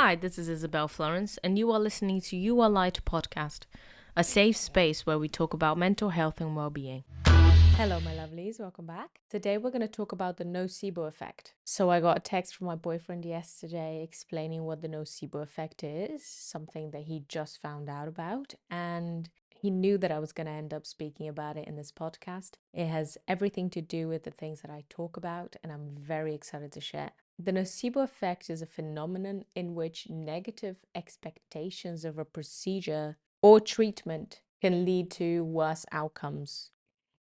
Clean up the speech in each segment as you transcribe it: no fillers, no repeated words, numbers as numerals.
Hi, this is Isabel Florence, and you are listening to You Are Light podcast, a safe space where we talk about mental health and well-being. Hello, my lovelies. Welcome back. Today, we're going to talk about the nocebo effect. So I got a text from my boyfriend yesterday explaining what the nocebo effect is, something that he just found out about, and he knew that I was going to end up speaking about it in this podcast. It has everything to do with the things that I talk about, and I'm very excited to share. The nocebo effect is a phenomenon in which negative expectations of a procedure or treatment can lead to worse outcomes.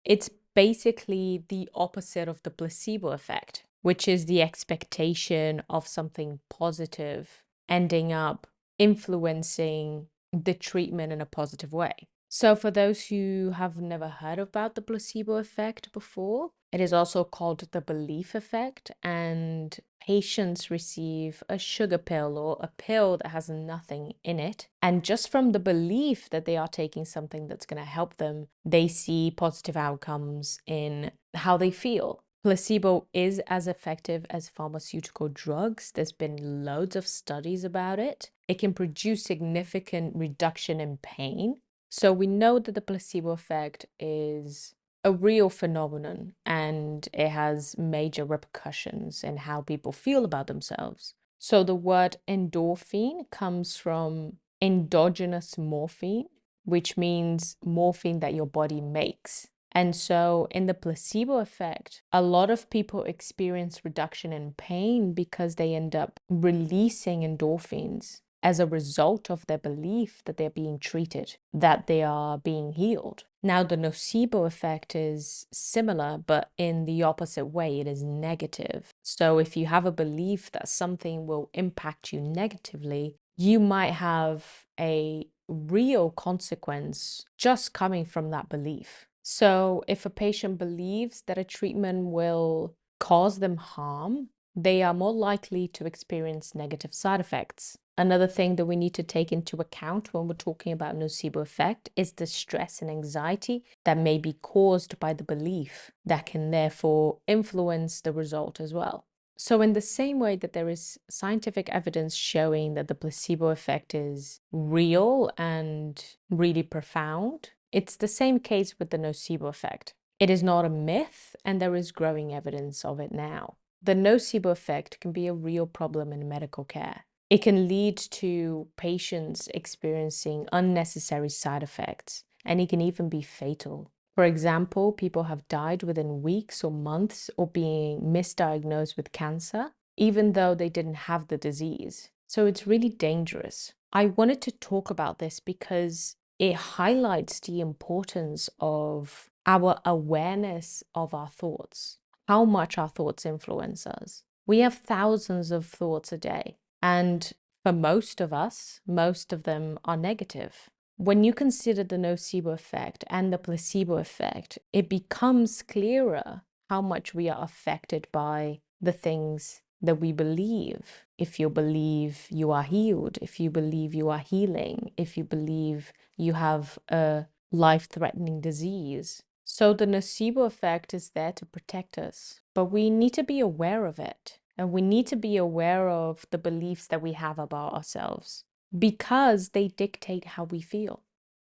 It's basically the opposite of the placebo effect, which is the expectation of something positive ending up influencing the treatment in a positive way. So for those who have never heard about the placebo effect before, it is also called the belief effect, and patients receive a sugar pill or a pill that has nothing in it. And just from the belief that they are taking something that's going to help them, they see positive outcomes in how they feel. Placebo is as effective as pharmaceutical drugs. There's been loads of studies about it. It can produce significant reduction in pain. So we know that the placebo effect is a real phenomenon and it has major repercussions in how people feel about themselves. So the word endorphin comes from endogenous morphine, which means morphine that your body makes. And so in the placebo effect, a lot of people experience reduction in pain because they end up releasing endorphins as a result of their belief that they're being treated, that they are being healed. Now, the nocebo effect is similar, but in the opposite way, it is negative. So if you have a belief that something will impact you negatively, you might have a real consequence just coming from that belief. So if a patient believes that a treatment will cause them harm, they are more likely to experience negative side effects. Another thing that we need to take into account when we're talking about nocebo effect is the stress and anxiety that may be caused by the belief that can therefore influence the result as well. So in the same way that there is scientific evidence showing that the placebo effect is real and really profound, it's the same case with the nocebo effect. It is not a myth, and there is growing evidence of it now. The nocebo effect can be a real problem in medical care. It can lead to patients experiencing unnecessary side effects, and it can even be fatal. For example, people have died within weeks or months or being misdiagnosed with cancer, even though they didn't have the disease. So it's really dangerous. I wanted to talk about this because it highlights the importance of our awareness of our thoughts, how much our thoughts influence us. We have thousands of thoughts a day. And for most of us, most of them are negative. When you consider the nocebo effect and the placebo effect, it becomes clearer how much we are affected by the things that we believe. If you believe you are healed, if you believe you are healing, if you believe you have a life-threatening disease. So the nocebo effect is there to protect us, but we need to be aware of it. And we need to be aware of the beliefs that we have about ourselves because they dictate how we feel,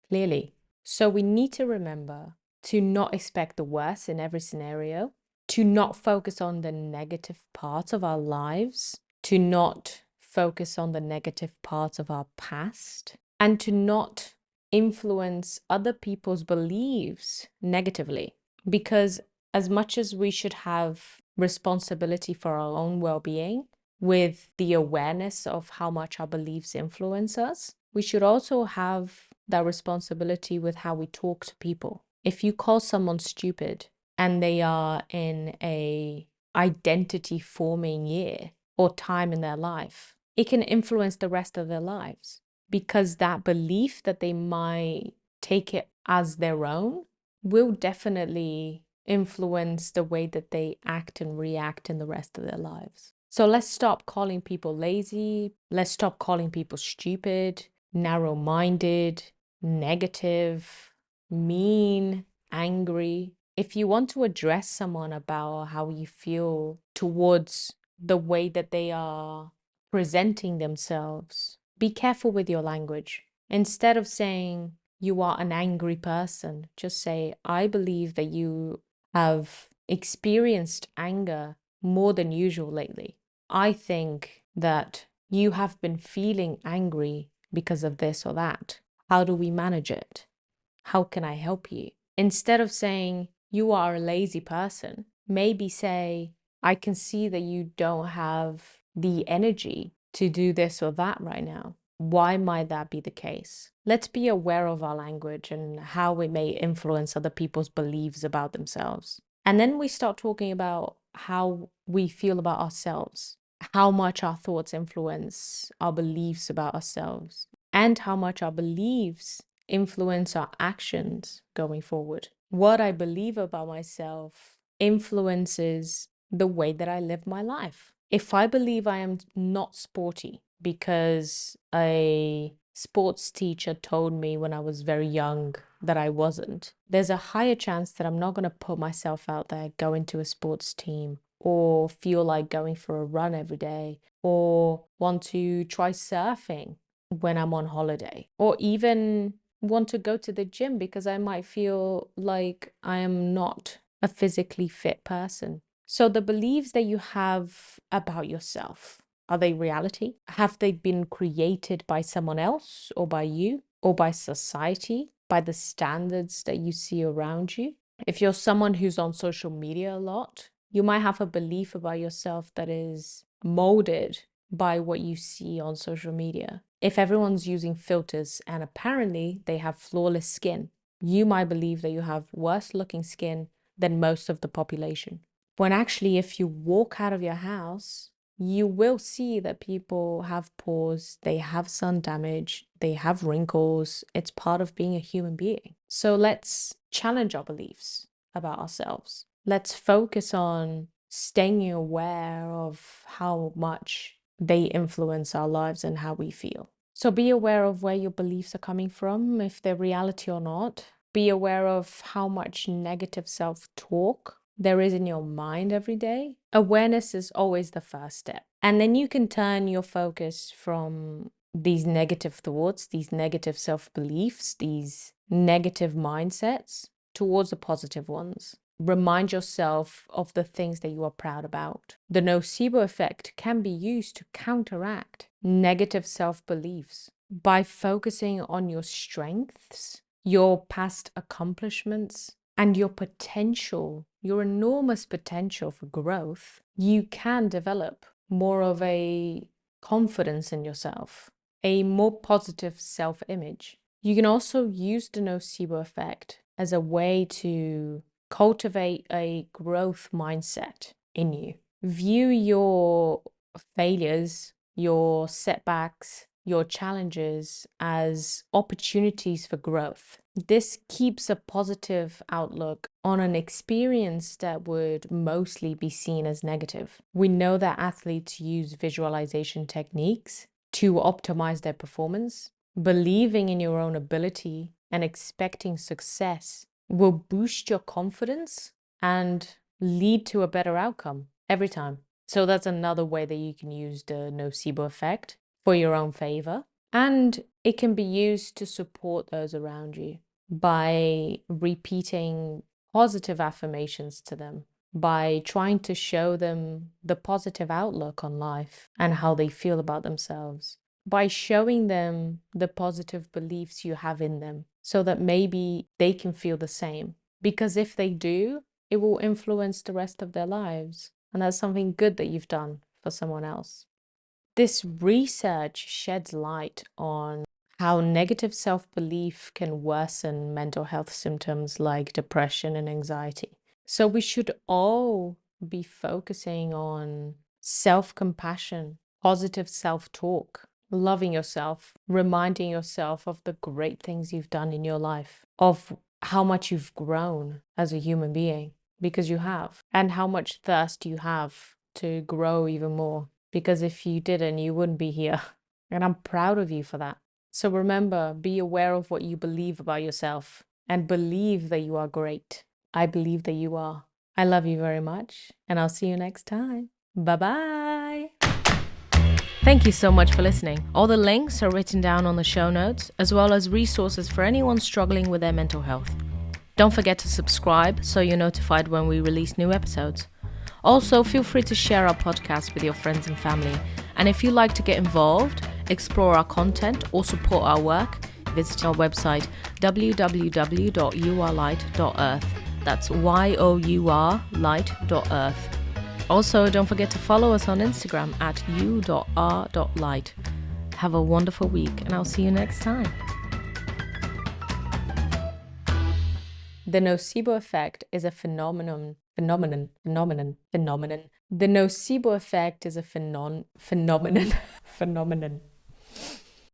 clearly. So we need to remember to not expect the worst in every scenario, to not focus on the negative parts of our lives, to not focus on the negative parts of our past, and to not influence other people's beliefs negatively. Because as much as we should have responsibility for our own well-being with the awareness of how much our beliefs influence us, we should also have that responsibility with how we talk to people. If you call someone stupid and they are in a identity forming year or time in their life, it can influence the rest of their lives because that belief that they might take it as their own will definitely influence the way that they act and react in the rest of their lives. So let's stop calling people lazy. Let's stop calling people stupid, narrow-minded, negative, mean, angry. If you want to address someone about how you feel towards the way that they are presenting themselves, be careful with your language. Instead of saying you are an angry person, just say, I believe that you have experienced anger more than usual lately. I think that you have been feeling angry because of this or that. How do we manage it? How can I help you? Instead of saying you are a lazy person, maybe say, I can see that you don't have the energy to do this or that right now. Why might that be the case? Let's be aware of our language and how it may influence other people's beliefs about themselves. And then we start talking about how we feel about ourselves, how much our thoughts influence our beliefs about ourselves, and how much our beliefs influence our actions going forward. What I believe about myself influences the way that I live my life. If I believe I am not sporty because a sports teacher told me when I was very young that I wasn't, there's a higher chance that I'm not going to put myself out there, go into a sports team, or feel like going for a run every day, or want to try surfing when I'm on holiday, or even want to go to the gym because I might feel like I am not a physically fit person. So the beliefs that you have about yourself, are they reality? Have they been created by someone else or by you or by society, by the standards that you see around you? If you're someone who's on social media a lot, you might have a belief about yourself that is molded by what you see on social media. If everyone's using filters and apparently they have flawless skin, you might believe that you have worse looking skin than most of the population. When actually, if you walk out of your house, you will see that people have pores, they have sun damage, they have wrinkles. It's part of being a human being. So let's challenge our beliefs about ourselves. Let's focus on staying aware of how much they influence our lives and how we feel. So be aware of where your beliefs are coming from, if they're reality or not. Be aware of how much negative self-talk there is in your mind every day. Awareness is always the first step. And then you can turn your focus from these negative thoughts, these negative self-beliefs, these negative mindsets towards the positive ones. Remind yourself of the things that you are proud about. The nocebo effect can be used to counteract negative self-beliefs by focusing on your strengths, your past accomplishments, and your potential, your enormous potential for growth. You can develop more of a confidence in yourself, a more positive self-image. You can also use the nocebo effect as a way to cultivate a growth mindset in you. View your failures, your setbacks, your challenges as opportunities for growth. This keeps a positive outlook on an experience that would mostly be seen as negative. We know that athletes use visualization techniques to optimize their performance. Believing in your own ability and expecting success will boost your confidence and lead to a better outcome every time. So that's another way that you can use the nocebo effect for your own favor. And it can be used to support those around you by repeating positive affirmations to them, by trying to show them the positive outlook on life and how they feel about themselves, by showing them the positive beliefs you have in them so that maybe they can feel the same. Because if they do, it will influence the rest of their lives. And that's something good that you've done for someone else. This research sheds light on how negative self-belief can worsen mental health symptoms like depression and anxiety. So we should all be focusing on self-compassion, positive self-talk, loving yourself, reminding yourself of the great things you've done in your life, of how much you've grown as a human being, because you have, and how much thirst you have to grow even more. Because if you didn't, you wouldn't be here. And I'm proud of you for that. So remember, be aware of what you believe about yourself and believe that you are great. I believe that you are. I love you very much, and I'll see you next time. Bye-bye. Thank you so much for listening. All the links are written down on the show notes, as well as resources for anyone struggling with their mental health. Don't forget to subscribe so you're notified when we release new episodes. Also, feel free to share our podcast with your friends and family. And if you'd like to get involved, explore our content, or support our work, visit our website www.yourlight.earth. That's YOUR-light.earth. Also, don't forget to follow us on Instagram at u.r.light. Have a wonderful week, and I'll see you next time. The nocebo effect is a phenomenon. The nocebo effect is a phenomenon.